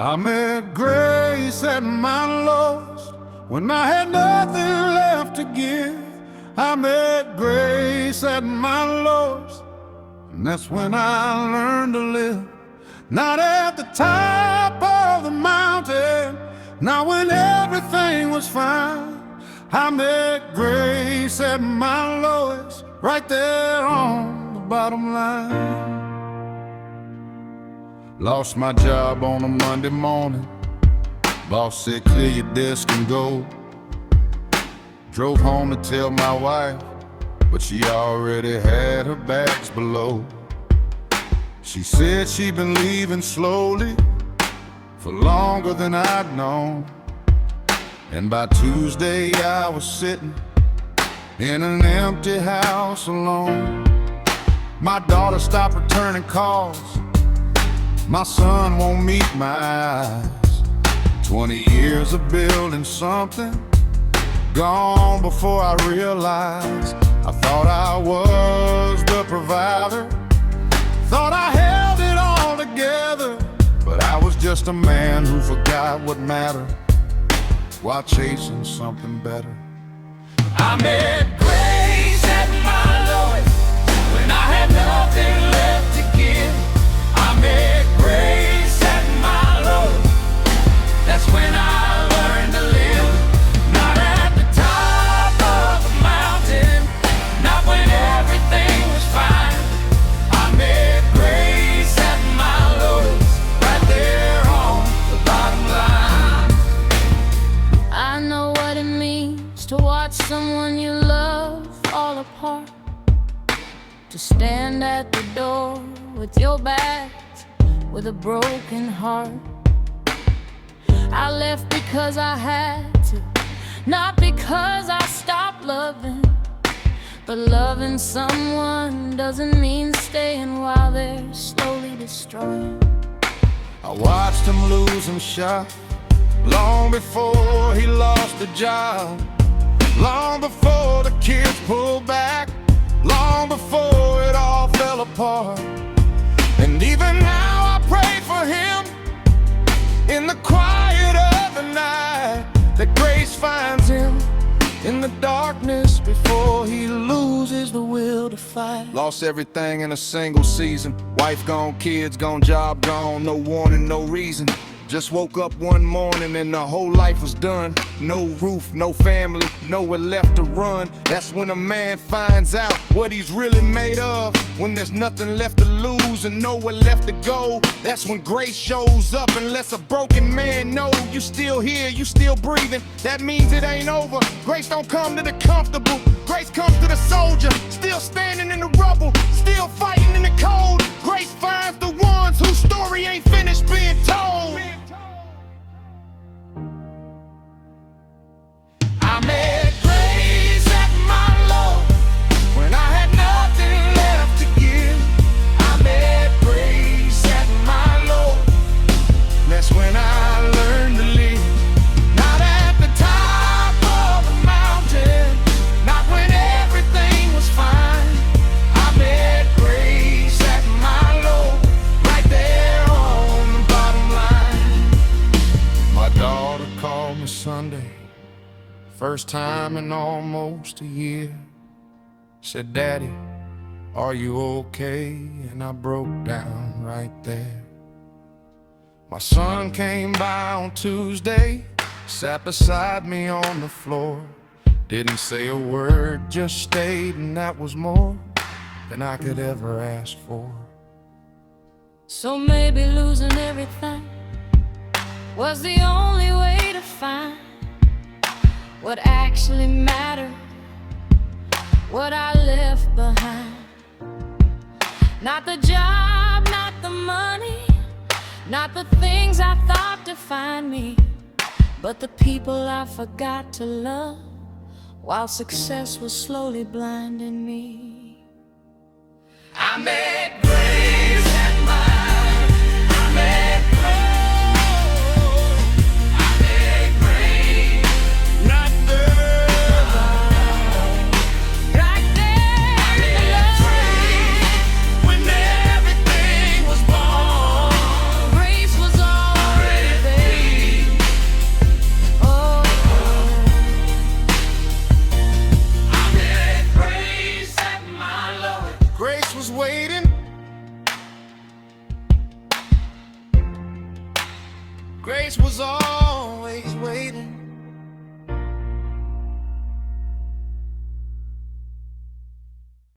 I met grace at my lowest when I had nothing left to give. I met grace at my lowest, and that's when I learned to live. Not at the top of the mountain, not when everything was fine. I met grace at my lowest, right there on the bottom line. Lost my job on a Monday morning. Boss said, clear your desk and go. Drove home to tell my wife, but she already had her bags below. She said she'd been leaving slowly for longer than I'd known. And by Tuesday I was sitting in an empty house alone. My daughter stopped returning calls. My son won't meet my eyes. 20 years of building something, gone before I realized. I thought I was the provider, thought I held it all together, but I was just a man who forgot what mattered while chasing something better. I met grace at my lowest when I had nothing left to give. I met grace at my lowest, that's when I learned to live. Not at the top of the mountain, not when everything was fine. I met grace at my lowest, right there on the bottom line. I know what it means to watch someone you love fall apart, to stand at the door with your back, with a broken heart. I left because I had to, not because I stopped loving. But loving someone doesn't mean staying while they're slowly destroying. I watched him lose him shot long before he lost a job, long before the kids pulled back, long before it all fell apart. And even now I pray for him in the quiet of the night, that grace finds him in the darkness before he loses the will to fight. Lost everything in a single season. Wife gone, kids gone, job gone, no warning, no reason. Just woke up one morning and the whole life was done. No roof, no family, nowhere left to run. That's when a man finds out what he's really made of. When there's nothing left to lose and nowhere left to go, that's when grace shows up and lets a broken man know you still here, you still breathing. That means it ain't over. Grace don't come to the comfortable. Grace comes to the soldier, still standing in the rubble, still fighting in the cold. Grace finds the ones whose story ain't finished being told. I met grace at my low when I had nothing left to give. I met grace at my low, that's when I learned to live. Not at the top of the mountain, not when everything was fine. I met grace at my low, right there on the bottom line. My daughter called me Sunday, first time in almost a year. Said, Daddy, are you okay? And I broke down right there. My son came by on Tuesday, sat beside me on the floor. Didn't say a word, just stayed, and that was more than I could ever ask for. So maybe losing everything was the only way to find what actually mattered, what I left behind. Not the job, not the money, not the things I thought defined me, but the people I forgot to love while success was slowly blinding me. I met grace at I met grace. Grace was already Grace was always waiting.